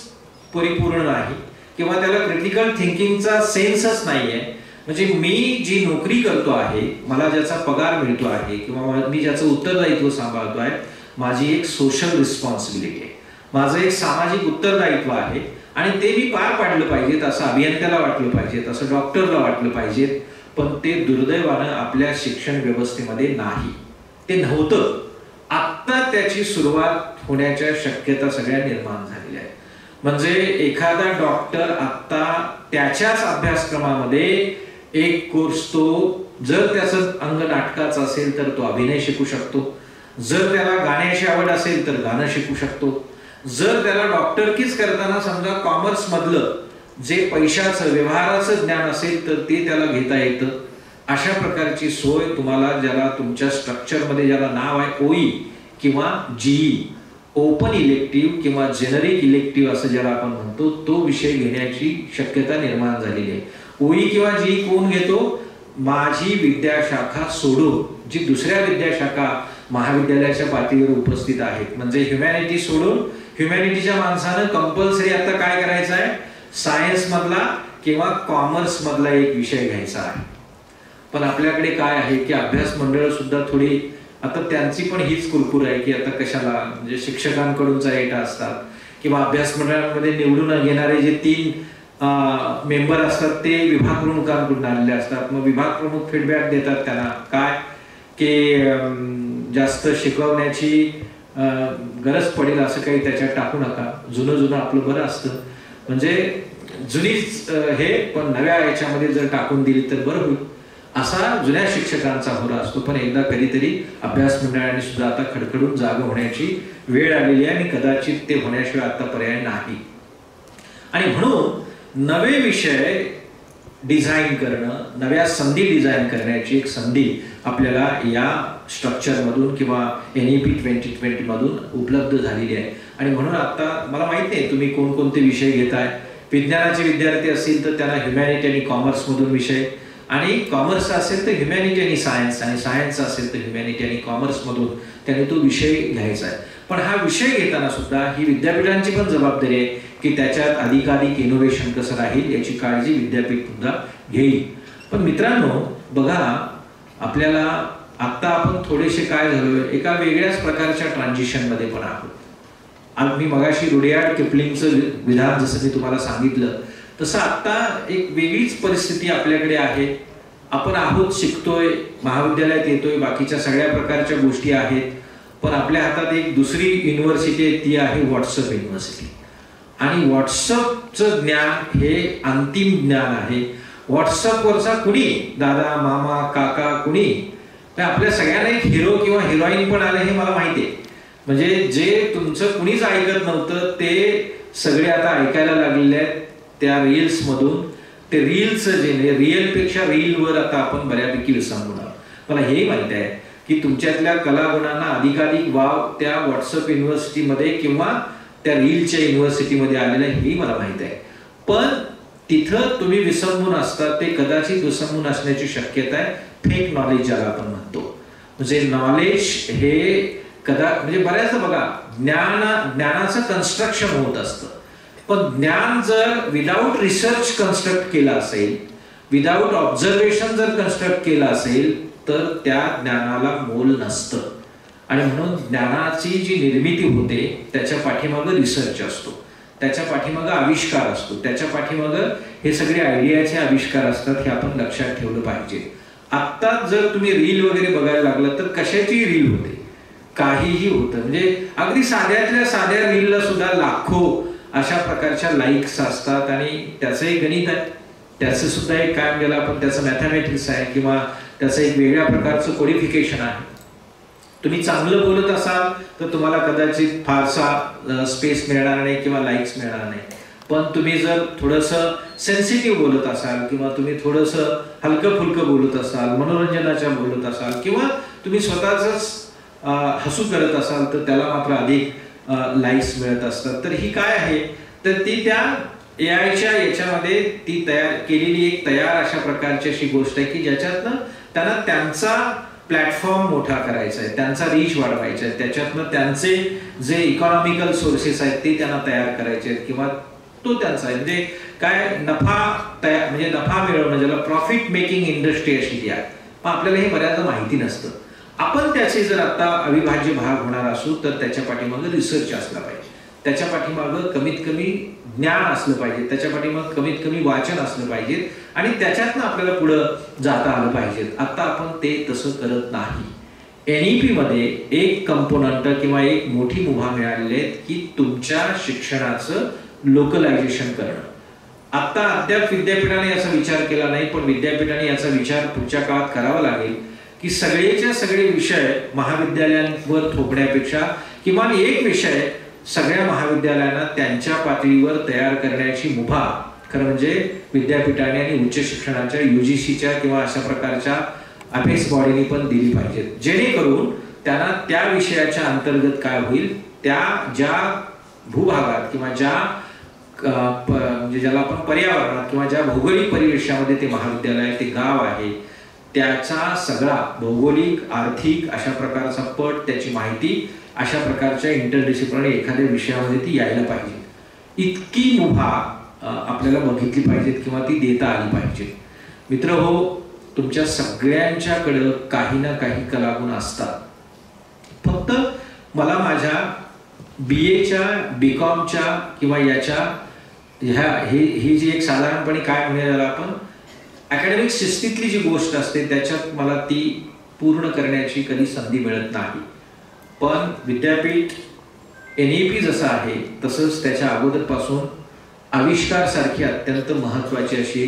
परिपूर्ण नाही किंवा त्याला क्रिटिकल थिंकिंगचा सेन्सच नाहीये. म्हणजे मी जी नोकरी करतो आहे, मला ज्याचा पगार मिळतो आहे किंवा मी ज्याचं उत्तरदायित्व सांभाळतो आहे, माझी एक सोशल रिस्पॉन्सिबिलिटी आहे, माझं एक सामाजिक उत्तरदायित्व आहे आणि ते मी पार पाडलं पाहिजे असं अभियंत्याला वाटलं पाहिजे, असं डॉक्टरला वाटलं पाहिजे. पण ते दुर्दैवानं आपल्या शिक्षण व्यवस्थेमध्ये नाही, ते नव्हतं. आत्ता त्याची सुरुवात होण्याच्या शक्यता सगळ्या निर्माण झालेल्या आहेत. म्हणजे एखादा डॉक्टर आत्ता त्याच्याच अभ्यासक्रमामध्ये एक कोर्स, तो जर त्याचं अंग नाटकाचं असेल तर तो अभिनय शिकू शकतो, जर त्याला गाण्याची आवड असेल तर गाणं शिकू शकतो, जर त्याला डॉक्टरकीच करताना समजा कॉमर्स मधलं जे पैशाचं व्यवहाराचं ज्ञान असेल तर ते त्याला घेता येतं. अशा प्रकारची सोय तुम्हाला, ज्याला तुमच्या स्ट्रक्चरमध्ये ज्याला नाव आहे ओई किंवा जीई, ओपन इलेक्टिव्ह किंवा जेनरिक इलेक्टिव्ह असं ज्याला आपण म्हणतो, तो विषय घेण्याची शक्यता निर्माण झालेली आहे. ओई किंवा जीई कोण घेतो? माझी विद्याशाखा सोडून जी दुसऱ्या विद्याशाखा महाविद्यालयाच्या पातळीवर उपस्थित आहेत, म्हणजे ह्युमॅनिटी सोडून ह्युमॅनिटीच्या माणसानं कंपल्सरी आता काय करायचं आहे, सायन्स मधला किंवा कॉमर्स मधला एक विषय घ्यायचा आहे. पण आपल्याकडे काय आहे की अभ्यास मंडळ सुद्धा थोडी आता त्यांची पण हीच कुरकुर आहे की आता कशाला, म्हणजे शिक्षकांकडूनचा डेटा असतात किंवा अभ्यास मंडळांमध्ये निवडून घेणारे जे 3 मेंबर असतात ते विभाग प्रमुखांकडून आलेले असतात. मग विभाग प्रमुख फीडबॅक देतात त्यांना काय की जास्त शिकवण्याची गरज पडेल असं काही त्याच्यात टाकू नका, जुनं आपलं बरं असतं, म्हणजे जुनीच हे पण नव्या याच्यामध्ये जर टाकून दिली तर बरं होईल असा जुन्या शिक्षकांचा होरा असतो. पण एकदा कधीतरी अभ्यास मंडळाने सुद्धा आता खडखडून जागा होण्याची वेळ आलेली आहे आणि कदाचित ते होण्याशिवाय आता पर्याय नाही. आणि म्हणून नवे विषय डिझाईन करणं, नव्या संधी डिझाईन करण्याची एक संधी आपल्याला या स्ट्रक्चर मधून किंवा NEP 2020 मधून उपलब्ध झालेली आहे. आणि म्हणून आता मला माहित नाही तुम्ही कोणकोणते विषय घेताय. विज्ञानाचे विद्यार्थी असतील तर त्यांना ह्युमॅनिटी आणि कॉमर्स मधून विषय, आणि कॉमर्स असेल तर ह्युमॅनिटी आणि सायन्स, आणि सायन्स असेल तर ह्युमॅनिटी आणि कॉमर्स मधून त्यांनी तो विषय घ्यायचा आहे. पण हा विषय घेताना सुद्धा ही विद्यापीठांची पण जबाबदारी आहे की त्याच्यात अधिकाधिक इनोव्हेशन कसं राहील याची काळजी विद्यापीठ सुद्धा घेईल. पण मित्रांनो बघा, आपल्याला आता आपण थोडेसे काय झालोय, एका वेगळ्याच प्रकारच्या ट्रान्झिशन मध्ये पण आहोत. मी मगाशी रुडियार्ड किपलिंगचं विधान जसं मी तुम्हाला सांगितलं तसं आता एक वेगळीच परिस्थिती आपल्याकडे आहे. आपण आहोत, शिकतोय, महाविद्यालयात येतोय, बाकीच्या सगळ्या प्रकारच्या गोष्टी आहेत, पण आपल्या हातात एक दुसरी युनिव्हर्सिटी आहे, ती आहे व्हॉट्सअप युनिव्हर्सिटी. आणि व्हॉट्सअपचं ज्ञान हे अंतिम ज्ञान आहे. व्हॉट्सअपवरचा कुणी दादा, मामा, काका कुणी, आपल्या सगळ्यांना एक हिरो किंवा हिरोईन पण आले हे मला माहिती आहे. म्हणजे जे तुमचं कुणीच ऐकत नव्हतं ते सगळे आता ऐकायला लागलेले आहेत त्या रील्स मधून. ते रील्सचं जे रिअलपेक्षा रीलवर आता आपण बऱ्यापैकी विसंबून आहोत. मला हेही माहिती आहे की तुमच्यातल्या कलागुणांना अधिकाधिक वाव त्या व्हॉट्सअप युनिव्हर्सिटीमध्ये किंवा त्या रीलच्या युनिव्हर्सिटीमध्ये आलेलं आहे, हेही मला माहिती आहे. पण तिथं तुम्ही विसंबून असता ते कदाचित विसंबून असण्याची शक्यता आहे. फेक नॉलेज ज्याला आपण म्हणतो, म्हणजे नॉलेज हे म्हणजे बऱ्याचदा बघा ज्ञानाचं कन्स्ट्रक्शन होत असतं, पण ज्ञान जर विदाऊट रिसर्च कन्स्ट्रक्ट केलं असेल, विदाऊट ऑब्झर्वेशन जर कन्स्ट्रक्ट केलं असेल तर त्या ज्ञानाला मोल नसतं. आणि म्हणून ज्ञानाची जी निर्मिती होते त्याच्या पाठीमागं रिसर्च असतो, त्याच्या पाठीमागं आविष्कार असतो, त्याच्या पाठीमागं हे सगळे आयडियाचे आविष्कार असतात. हे आपण लक्षात ठेवलं पाहिजे. आत्ता जर तुम्ही रील वगैरे बघायला लागला तर कशाची रील होते, काहीही होतं. म्हणजे अगदी साध्यातल्या साध्या रीलला सुद्धा लाखो अशा प्रकारच्या लाईक्स असतात आणि त्याचं एक गणित आहे, त्याचं सुद्धा एक काय गेलं आपण त्याचं मॅथमॅटिक्स आहे किंवा त्याचं एक वेगळ्या प्रकारचं कोडिफिकेशन आहे. तुम्ही चांगलं बोलत असाल तर तुम्हाला कदाचित फारसा स्पेस मिळणार नाही किंवा लाईक्स मिळणार नाही. पण तुम्ही जर थोडंसं सेन्सिटिव्ह बोलत असाल किंवा तुम्ही थोडंसं हलकं फुलकं बोलत असाल, मनोरंजनाच्या बोलत असाल किंवा तुम्ही स्वतःच हसू करत असाल तर त्याला मात्र अधिक लाईक्स मिळत असतात. तर ही काय आहे तर ती त्या एआयच्या याच्यामध्ये ती तयार केलेली एक तयार अशा प्रकारची अशी गोष्ट आहे की ज्याच्यातनं त्यांना त्यांचा प्लॅटफॉर्म मोठा करायचा आहे, त्यांचा रीच वाढवायचा आहे, त्याच्यातनं त्यांचे जे इकॉनॉमिकल सोर्सेस आहेत ते त्यांना तयार करायचे आहेत किंवा तो त्यांचा आहे म्हणजे काय नफा तयार म्हणजे नफा मिळवणं, ज्याला प्रॉफिट मेकिंग इंडस्ट्री अशी ती आहे. पण आपल्याला हे बऱ्याचदा माहिती नसतं. आपण त्याचे जर आता अविभाज्य भाग होणार असू तर त्याच्या पाठीमागं रिसर्च असला पाहिजे, त्याच्या पाठीमागं कमीत कमी ज्ञान असलं पाहिजे, त्याच्या पाठीमागं कमीत कमी वाचन असलं पाहिजे आणि त्याच्यातनं आपल्याला पुढं जाता आलं पाहिजे. आता आपण ते तसं करत नाही. NEP मध्ये एक कंपोनंट किंवा एक मोठी मुभा मिळालेली आहे की तुमच्या शिक्षणाचं लोकलायझेशन करणं. आता अद्याप विद्यापीठाने याचा विचार केला नाही, पण विद्यापीठाने याचा विचार पुढच्या काळात करावा लागेल की सगळेच्या सगळे विषय महाविद्यालयांवर थोपण्यापेक्षा किमान एक विषय सगळ्या महाविद्यालयांना त्यांच्या पातळीवर तयार करण्याची मुभा खरं म्हणजे विद्यापीठाने आणि उच्च शिक्षणाच्या UGCच्या किंवा अशा प्रकारच्या अपेक्स बॉडीनी पण दिली पाहिजे, जेणेकरून त्यांना त्या विषयाच्या अंतर्गत काय होईल त्या ज्या भूभागात किंवा ज्या म्हणजे ज्याला आपण पर्यावरणात किंवा ज्या भौगोलिक परिवेशामध्ये ते महाविद्यालय ते गाव आहे त्याचा सगळा भौगोलिक आर्थिक अशा प्रकारचा पट त्याची माहिती अशा प्रकारच्या इंटरडिसिप्लिनरी एखाद्या विषयामध्ये ती यायला पाहिजे. इतकी मुभा आपल्याला बघितली पाहिजे किंवा ती देता आली पाहिजे. मित्र हो, तुमच्या सगळ्यांच्याकडं काही ना काही कलागुण असतात. फक्त मला माझ्या BAच्या BComच्या किंवा याच्या ही जी एक साधारणपणे काय म्हणूया आपण अकॅडमिक शिस्तीतली जी गोष्ट असते त्याच्यात मला ती पूर्ण करण्याची कधी संधी मिळत नाही. पण विद्यापीठ NEP जसं आहे तसंच त्याच्या अगोदरपासून आविष्कार सारखी अत्यंत महत्त्वाची अशी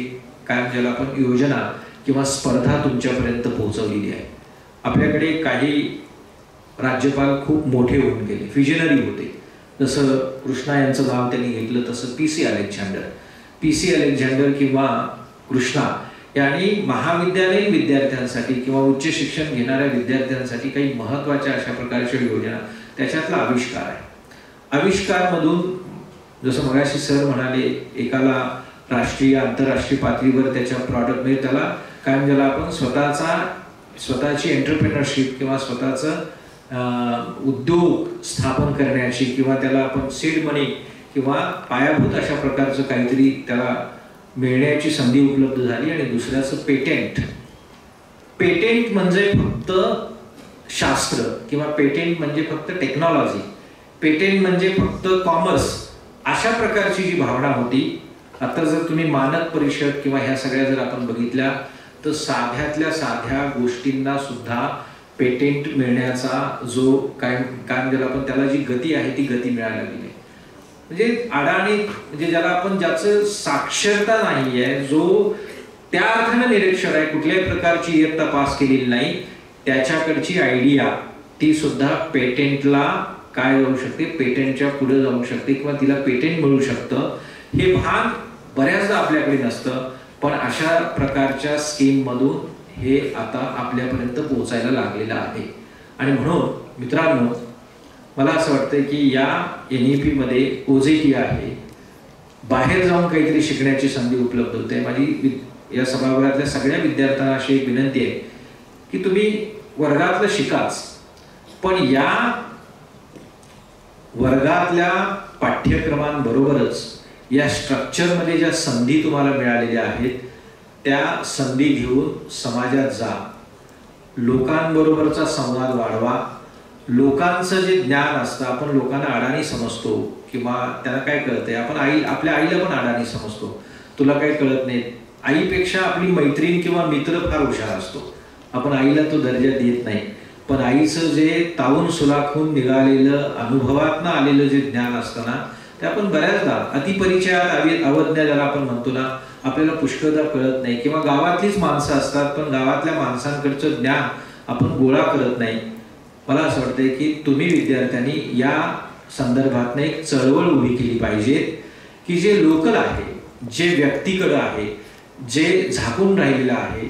काय ज्याला आपण योजना किंवा स्पर्धा तुमच्यापर्यंत पोहोचवलेली आहे. आपल्याकडे काही राज्यपाल खूप मोठे होऊन गेले, विजनरी होते. जसं कृष्णा यांचं नाव त्यांनी घेतलं तसं PC अलेक्झांडर किंवा कृष्णा यांनी महाविद्यालयीन विद्यार्थ्यांसाठी किंवा उच्च शिक्षण घेणाऱ्या विद्यार्थ्यांसाठी काही महत्त्वाच्या अशा प्रकारच्या योजना त्याच्यातला आविष्कार आहे. आविष्कारमधून जसं मगाशी सर म्हणाले एकाला राष्ट्रीय आंतरराष्ट्रीय पातळीवर त्याच्या प्रॉडक्ट म्हणजे त्याला काय ज्याला आपण स्वतःची एंटरप्रेनरशिप किंवा स्वतःचं उद्योग स्थापन करण्याची किंवा त्याला आपण सीड मनी किंवा पायाभूत अशा प्रकारचं काहीतरी त्याला मिळण्याची संधी उपलब्ध झाली. आणि दुसऱ्याचं पेटेंट म्हणजे फक्त शास्त्र किंवा पेटेंट म्हणजे फक्त टेक्नॉलॉजी, पेटेंट म्हणजे फक्त कॉमर्स अशा प्रकारची जी भावना होती. आता जर तुम्ही मानक परिषद किंवा ह्या सगळ्या जर आपण बघितल्या तर साध्यातल्या साध्या गोष्टींना सुद्धा पेटेंट मिळण्याचा जो काय ज्याला आपण त्याला जी गती आहे ती गती मिळायला लागली. म्हणजे अडाणी म्हणजे ज्याला आपण ज्याचं साक्षरता नाही आहे, जो त्या अर्थानं निरक्षर आहे, कुठल्याही प्रकारची इयत्ता पास केलेली नाही, त्याच्याकडची आयडिया ती सुद्धा पेटेंटला काय जाऊ शकते, पेटंटच्या पुढे जाऊ शकते किंवा तिला पेटंट मिळू शकतं. हे भान बऱ्याचदा आपल्याकडे नसतं, पण अशा प्रकारच्या स्कीममधून हे आता आपल्यापर्यंत पोहोचायला लागलेलं आहे. आणि म्हणून मित्रांनो, मला असं वाटतं की या NEP मध्ये OJT आहे, बाहेर जाऊन काहीतरी शिकण्याची संधी उपलब्ध होते. माझी या सभागृहातल्या सगळ्या विद्यार्थ्यांना अशी एक विनंती आहे की तुम्ही वर्गातलं शिकाच, पण या वर्गातल्या पाठ्यक्रमांबरोबरच या स्ट्रक्चरमध्ये ज्या संधी तुम्हाला मिळालेल्या आहेत त्या संधी घेऊन समाजात जा, लोकांबरोबरचा संवाद वाढवा. लोकांचं जे ज्ञान असतं, आपण लोकांना अडाणी समजतो किंवा त्यांना काय कळतंय, आपण आपल्या आईला पण अडाणी समजतो, तुला काही कळत नाही. आईपेक्षा आपली मैत्रीण किंवा मित्र फार हुशार असतो, आपण आईला तो दर्जा देत नाही. पण आईचं जे तावून सुलाखून निघालेलं, अनुभवातनं आलेलं जे ज्ञान असतं ना, ते आपण बऱ्याचदा अतिपरिचयात अवज्ञा ज्याला आपण म्हणतो ना, आपल्याला पुष्कळदा कळत नाही. किंवा गावातलीच माणसं असतात, पण गावातल्या माणसांकडचं ज्ञान आपण गोळा करत नाही. मला असं वाटतंय की तुम्ही विद्यार्थ्यांनी या संदर्भात एक चळवळ उभी केली पाहिजे की जे लोकल आहे, जे व्यक्तीकडे आहे, जे झाकून राहिलेलं आहे,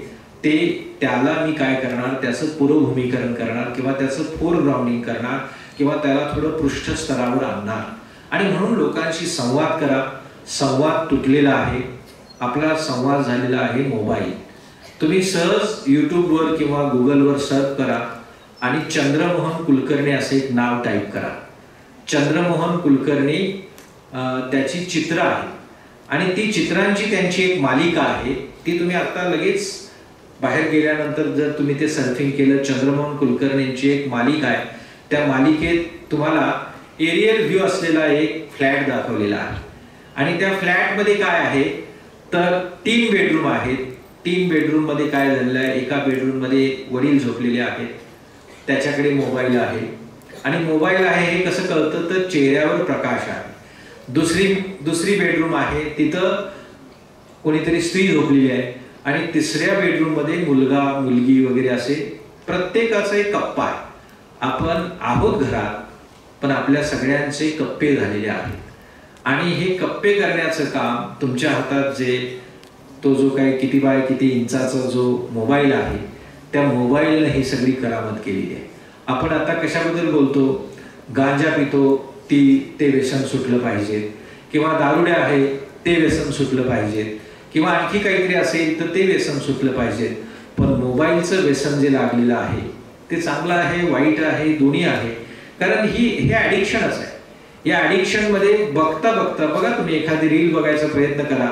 त्याला मी काय करणार, त्याचं पुरभूमीकरण करणार किंवा त्याचं फोरग्राउंडिंग करणार किंवा त्याला थोडं पृष्ठस्तरावर आणणार. आणि म्हणून लोकांशी संवाद करा. संवाद तुटलेला आहे, आपला संवाद झालेला आहे मोबाईल. तुम्ही सहज यूट्यूबवर किंवा गुगलवर सर्च करा आणि चंद्रमोहन कुलकर्णी असे एक नाव टाईप करा. चंद्रमोहन कुलकर्णी त्याची चित्र आहे आणि ती चित्रांची त्यांची एक मालिका आहे. ती तुम्ही आता लगेच बाहेर गेल्यानंतर जर तुम्ही ते सर्फिंग केलं, चंद्रमोहन कुलकर्णींची एक मालिका आहे. त्या मालिकेत तुम्हाला एरियल व्ह्यू असलेला एक फ्लॅट दाखवलेला आहे आणि त्या फ्लॅटमध्ये काय आहे तर 3 बेडरूम आहेत. 3 बेडरूम मध्ये काय झालेलं आहे, एका बेडरूम मध्ये वडील झोपलेले आहेत, त्याच्याकडे मोबाईल आहे आणि मोबाईल आहे हे कसं कळतं तर चेहऱ्यावर प्रकाश आहे. दुसरी बेडरूम आहे, तिथं कोणीतरी स्त्री झोपलेली आहे आणि तिसऱ्या बेडरूम मध्ये मुलगा मुलगी वगैरे असे प्रत्येकाचा एक कप्पा आहे. आपण आहोत घरात, पण आपल्या सगळ्यांचे कप्पे झालेले आहेत आणि हे कप्पे करण्याचं काम तुमच्या हातात तो जो काही किती बाय किती इंचाचा जो मोबाईल आहे, त्या मोबाईलने ही सगळी करामत केलेली आहे. आपण आता कशाबद्दल बोलतो, गांजा पितो ते व्यसन सुटलं पाहिजे किंवा दारुड्या आहे ते व्यसन सुटलं पाहिजे किंवा आणखी काहीतरी असेल तर ते व्यसन सुटलं पाहिजे. पण मोबाईलचं व्यसन जे लागलेलं आहे ते चांगलं आहे, वाईट आहे, दोन्ही आहे. कारण हे ॲडिक्शनच आहे. या ॲडिक्शनमध्ये बघता बघा, तुम्ही एखादी रील बघायचा प्रयत्न करा,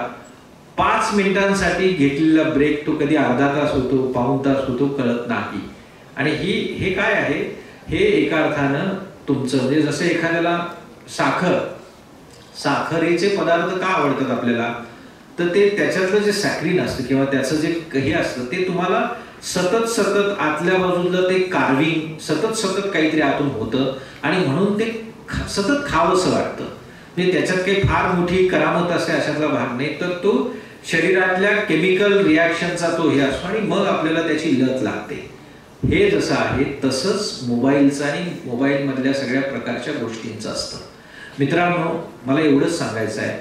5 मिनिटांसाठी घेतलेला ब्रेक तो कधी अर्धा तास होतो, पाऊण तास होतो, कळत नाही. आणि हे काय आहे, हे एका अर्थानं तुमचं म्हणजे जसं एखाद्याला साखरेचे पदार्थ का आवडतात आपल्याला, तर ते त्याच्यातलं जे सॅक्रिन असतं किंवा त्याचं जे हे असतं ते तुम्हाला सतत आतल्या बाजूला ते कार्विंग सतत काहीतरी आतून होतं आणि म्हणून ते सतत खावंसं वाटतं. म्हणजे त्याच्यात काही फार मोठी करामत असते अशातला भाग नाही, तर तो शरीरातल्या केमिकल रिॲक्शनचा तो हे असतो आणि मग आपल्याला त्याची लत लागते. हे जसं आहे तसंच मोबाईलचं आणि मोबाईल मधल्या सगळ्या प्रकारच्या गोष्टींचं असतं. मित्रांनो, मला एवढंच सांगायचं आहे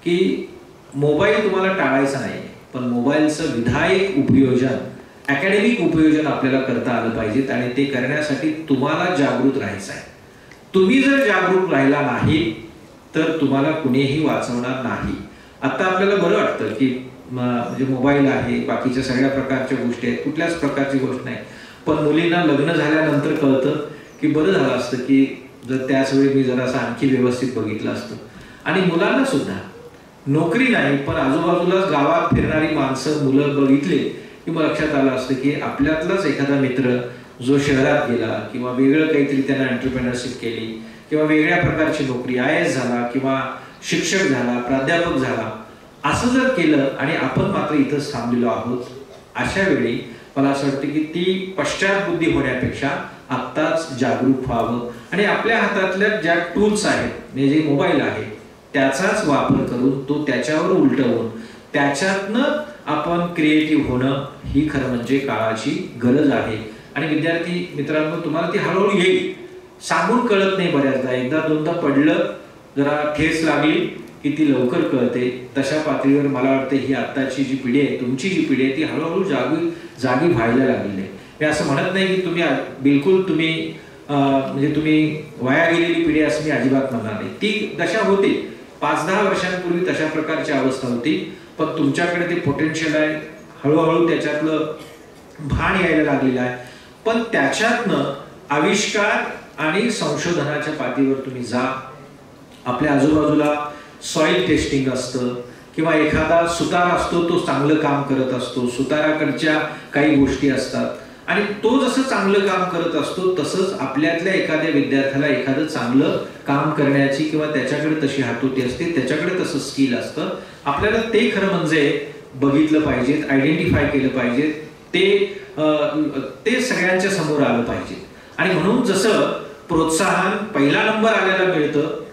की मोबाईल तुम्हाला टाळायचा नाही, पण मोबाईलचं विधायक उपयोजन, अकॅडमिक उपयोजन आपल्याला करता आलं पाहिजे आणि ते करण्यासाठी तुम्हाला जागृत राहायचं आहे. तुम्ही जर जागरूक राहिला नाही तर तुम्हाला कुणीही वाचवणार नाही. आता आपल्याला बरं वाटतं की म्हणजे मोबाईल आहे, बाकीच्या सगळ्या प्रकारच्या गोष्टी आहेत, कुठल्याच प्रकारची गोष्ट नाही. पण मुलींना लग्न झाल्यानंतर कळतं की बरं झालं असतं की जर त्याच वेळी मी जरासं आणखी व्यवस्थित बघितलं असतं. आणि मुलांना सुद्धा नोकरी नाही पण आजूबाजूलाच गावात फिरणारी माणसं, मुलं बघितले की मग लक्षात आलं असतं की आपल्यातलाच एखादा मित्र जो शहरात गेला किंवा वेगळं काहीतरी त्यानं एंटरप्रेनरशिप केली किंवा वेगळ्या प्रकारची नोकरी, IAS झाला किंवा शिक्षक झाला, प्राध्यापक झाला, असं जर केलं आणि आपण मात्र इथंच थांबलेलो आहोत, अशा वेळी मला असं वाटतं की ती पश्चात बुद्धी होण्यापेक्षा आत्ताच जागरूक व्हावं आणि आपल्या हातातल्या ज्या टूल्स आहेत, म्हणजे जे मोबाईल आहे त्याचाच वापर करून तो त्याच्यावर उलटवून त्याच्यातनं आपण क्रिएटिव्ह होणं ही खरं म्हणजे काळाची गरज आहे. आणि विद्यार्थी मित्रांनो, तुम्हाला ती हळूहळू येईल, सांगून कळत नाही बऱ्याचदा, एकदा दोनदा पडलं, जरा ठेच लागली की ती लवकर कळते. तशा पातळीवर मला वाटतं ही आत्ताची जी पिढी आहे, तुमची जी पिढी आहे, ती हळूहळू जागी व्हायला लागलेली आहे. मी असं म्हणत नाही की तुम्ही बिलकुल म्हणजे तुम्ही वाया गेलेली पिढी असं मी अजिबात म्हणणार नाही. ती दशा होती 5-10 वर्षांपूर्वी, तशा प्रकारची अवस्था होती. पण तुमच्याकडे ते पोटेन्शियल आहे, हळूहळू त्याच्यातलं भान यायला लागलेलं आहे. पण त्याच्यातनं आविष्कार आणि संशोधनाच्या पातळीवर तुम्ही जा. आपल्या आजूबाजूला सॉइल टेस्टिंग असतं किंवा एखादा सुतार असतो, तो चांगलं काम करत असतो, सुताराकडच्या काही गोष्टी असतात आणि तो जसं चांगलं काम करत असतो तसंच आपल्यातल्या एखाद्या विद्यार्थ्याला एखादं चांगलं काम करण्याची किंवा त्याच्याकडे तशी हातोटी असते, त्याच्याकडे तसं स्किल असतं. आपल्याला ते खरं म्हणजे बघितलं पाहिजे, आयडेंटिफाय केलं पाहिजे, ते सगळ्यांच्या समोर आलं पाहिजे. आणि म्हणून जसं प्रोत्साहन पहिला नंबर आल्याला मिळतं,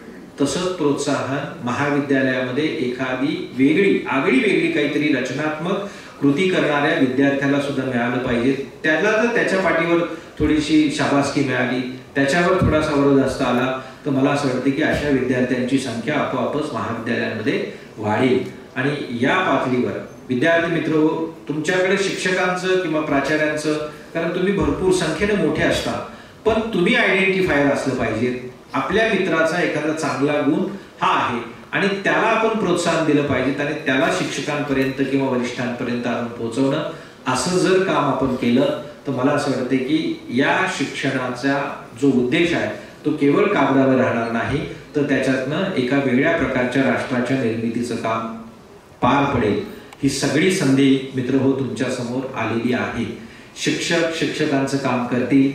तसंच प्रोत्साहन महाविद्यालयामध्ये एखादी आगळी वेगळी काहीतरी रचनात्मक कृती करणाऱ्या विद्यार्थ्याला सुद्धा मिळालं पाहिजे. त्याला जर त्याच्या पाठीवर थोडीशी शाबासकी मिळाली, त्याच्यावर थोडासा वरद जास्त आला, तर मला असं वाटतं की अशा विद्यार्थ्यांची संख्या आपोआपच महाविद्यालयांमध्ये वाढेल. आणि या पातळीवर विद्यार्थी मित्र, तुमच्याकडे शिक्षकांचं किंवा प्राचार्यांचं, कारण तुम्ही भरपूर संख्येने मोठे असता, पण तुम्ही आयडेंटिफायर असलं पाहिजे. आपल्या मित्राचा एखादा चांगला गुण हा आहे आणि त्याला आपण प्रोत्साहन दिलं पाहिजे आणि त्याला शिक्षकांपर्यंत किंवा वरिष्ठांपर्यंत आणून पोहोचवणं, असं जर काम आपण केलं तर मला असं वाटतं की या शिक्षणाचा जो उद्देश आहे तो केवळ कागदावर राहणार नाही, तर त्याच्यातनं एका वेगळ्या प्रकारच्या राष्ट्राच्या निर्मितीचं काम पार पडेल. ही सगळी संधी मित्रहो तुमच्या समोर आलेली आहे. शिक्षक शिक्षकांचं काम करतील.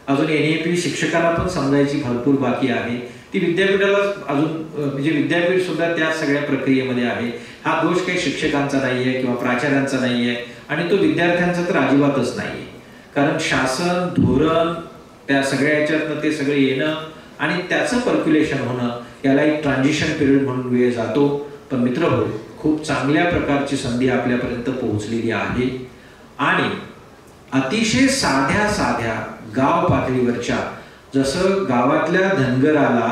अजून NAP शिक्षकांना पण समजायची भरपूर बाकी आहे. ती विद्यापीठाला अजून म्हणजे विद्यापीठ सुद्धा त्या सगळ्या प्रक्रियेमध्ये आहे. हा दोष काही शिक्षकांचा नाहीये किंवा प्राचार्यांचा नाहीये आणि तो विद्यार्थ्यांचा तर अजिबातच नाहीये. कारण शासन, धोरण, त्या सगळ्या याच्यातनं ते सगळं येणं आणि त्याचं पर्क्युलेशन होणं, याला एक ट्रान्झिशन पिरियड म्हणून वेळ जातो. पण मित्रहो, खूप चांगल्या प्रकारची संधी आपल्यापर्यंत पोहोचलेली आहे आणि अतिशय साध्या गाव पातळीवरच्या, जसं गावातल्या धनगराला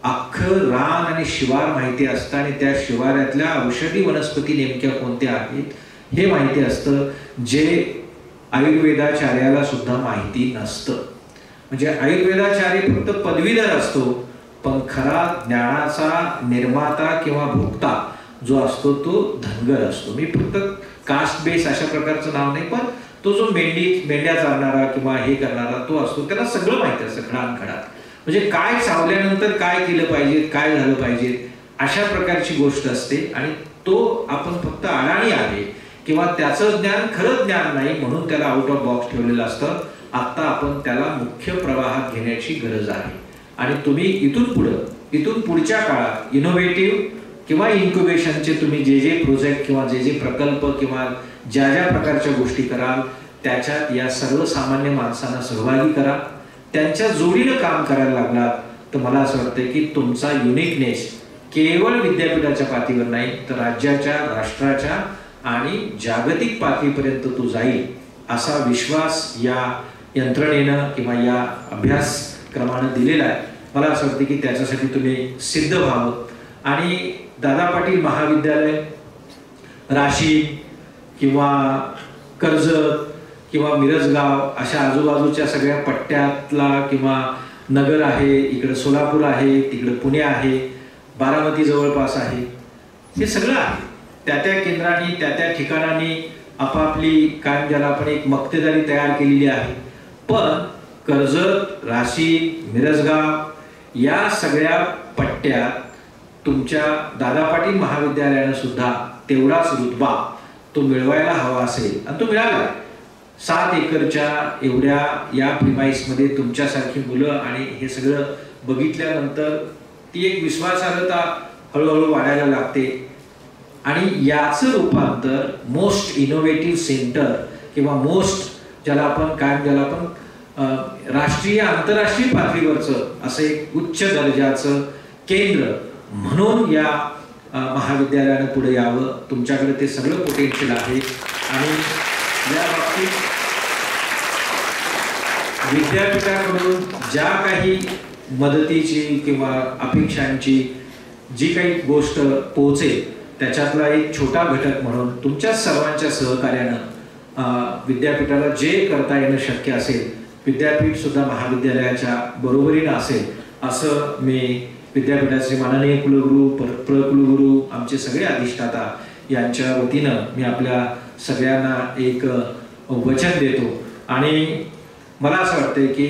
अख्खं रान आणि शिवार माहिती असतं आणि त्या शिवारातल्या औषधी वनस्पती नेमक्या कोणत्या आहेत हे माहिती असतं, जे आयुर्वेदाचार्याला सुद्धा माहिती नसतं. म्हणजे आयुर्वेदाचार्य फक्त पदवीधर असतो, पण खरा ज्ञानाचा निर्माता किंवा भोक्ता जो असतो तो धनगर असतो. मी फक्त कास्ट बेस अशा प्रकारचं नाव नाही, पण तो जो मेंढ्या चालणारा किंवा हे करणारा तो असतो, त्याला सगळं माहिती असतं खडानखडात. म्हणजे काय चावल्यानंतर काय केलं पाहिजे, काय झालं पाहिजे, अशा प्रकारची गोष्ट असते. आणि तो आपण फक्त अडाणी आहे किंवा त्याचं ज्ञान खरं ज्ञान नाही म्हणून त्याला आउट ऑफ बॉक्स ठेवलेलं असतं. आता आपण त्याला मुख्य प्रवाहात घेण्याची गरज आहे. आणि तुम्ही इथून पुढच्या काळात इनोव्हेटिव्ह किंवा इन्क्युबेशनचे तुम्ही जे प्रोजेक्ट किंवा जे प्रकल्प किंवा ज्या प्रकारच्या गोष्टी कराल, त्याच्यात या सर्वसामान्य माणसांना सहभागी करा. त्यांच्या जोडीनं काम करायला लागलात तर मला असं वाटतं की तुमचा युनिकनेस केवळ विद्यापीठाच्या पातळीवर नाही, तर राज्याच्या, राष्ट्राच्या आणि जागतिक पातळीपर्यंत तो जाईल, असा विश्वास या यंत्रणेनं किंवा या अभ्यासक्रमानं दिलेला आहे. मला असं वाटतं की त्याच्यासाठी तुम्ही सिद्ध व्हावं. आणि दादा पाटील महाविद्यालय, राशी किंवा कर्जत किंवा मिरजगाव अशा आजूबाजूच्या सगळ्या पट्ट्यातला किंवा नगर आहे, इकडे सोलापूर आहे, तिकडे पुणे आहे, बारामती जवळपास आहे, हे सगळं आहे. त्या केंद्रांनी त्या ठिकाणांनी आपापली काय ज्याला आपण एक मक्तेदारी तयार केलेली आहे. पण कर्जत, राशी, मिरजगाव या सगळ्या पट्ट्यात तुमच्या दादा पाटील महाविद्यालयानं सुद्धा तेवढाच रुतबा तो मिळवायला हवा असेल आणि तो मिळाला. 7 एकरच्या एवढ्या या प्रिमाइसमध्ये तुमच्यासारखी मुलं आणि हे सगळं बघितल्यानंतर ती एक विश्वासार्हता हळूहळू वाढायला लागते. आणि याचं रूपांतर मोस्ट इनोव्हेटिव्ह सेंटर किंवा ज्याला आपण राष्ट्रीय आंतरराष्ट्रीय पातळीवरचं असं एक उच्च दर्जाचं केंद्र म्हणून या महाविद्यालयानं पुढे यावं. तुमच्याकडे ते सगळं पोटेन्शियल आहे आणि या बाबतीत विद्यापीठाकडून ज्या काही मदतीची किंवा अपेक्षांची जी काही गोष्ट पोहोचेल त्याच्यातला एक छोटा घटक म्हणून तुमच्या सर्वांच्या सहकार्यानं विद्यापीठाला जे करता येणं शक्य असेल, विद्यापीठ सुद्धा महाविद्यालयाच्या बरोबरीनं असेल असं मी विद्यापीठाचे माननीय कुलगुरू, प्रकुलगुरू, आमचे सगळे अधिष्ठाता यांच्या वतीनं मी आपल्या सगळ्यांना एक वचन देतो. आणि मला असं वाटतं की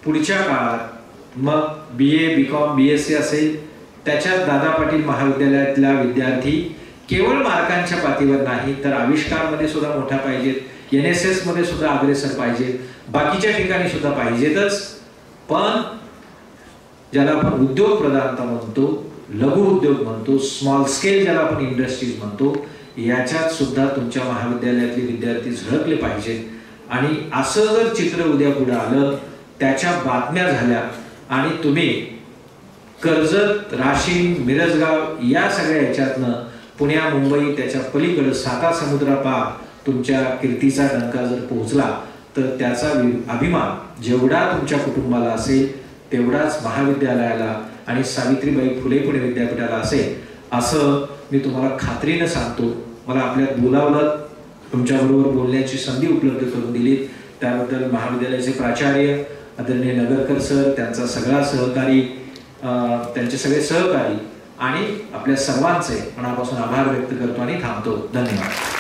पुढच्या काळात मग BA, BCom, BSc असेल त्याच्यात दादा पाटील महाविद्यालयातला विद्यार्थी केवळ मार्कांच्या पातळीवर नाही तर आविष्कारमध्ये सुद्धा मोठा पाहिजेत, NSS मध्ये सुद्धा अग्रेसर पाहिजेत, बाकीच्या ठिकाणी सुद्धा पाहिजेतच. पण ज्याला आपण उद्योग प्रदाता म्हणतो, लघु उद्योग म्हणतो, स्मॉल स्केल ज्याला आपण इंडस्ट्रीज म्हणतो, याच्यात सुद्धा तुमच्या महाविद्यालयातले विद्यार्थी झळकले पाहिजेत. आणि असं जर चित्र उद्या पुढे आलं, त्याच्या बातम्या झाल्या आणि तुम्ही कर्जत, राशीन, मिरजगाव या सगळ्या याच्यातनं पुण्या, मुंबई त्याच्या पलीकडे साता समुद्रापार तुमच्या कीर्तीचा डंका जर पोहोचला तर त्याचा अभिमान जेवढा तुमच्या कुटुंबाला असेल तेवढाच महाविद्यालयाला आणि सावित्रीबाई फुले पुणे विद्यापीठाला असेल असं मी तुम्हाला खात्रीनं सांगतो. मला आपल्यात बोलावलं, तुमच्याबरोबर बोलण्याची संधी उपलब्ध करून दिली, त्याबद्दल महाविद्यालयाचे प्राचार्य आदरणीय नगरकर सर, त्यांचा सगळा सहकारी, त्यांचे सगळे सहकारी आणि आपल्या सर्वांचे मनापासून आभार व्यक्त करतो आणि थांबतो. धन्यवाद.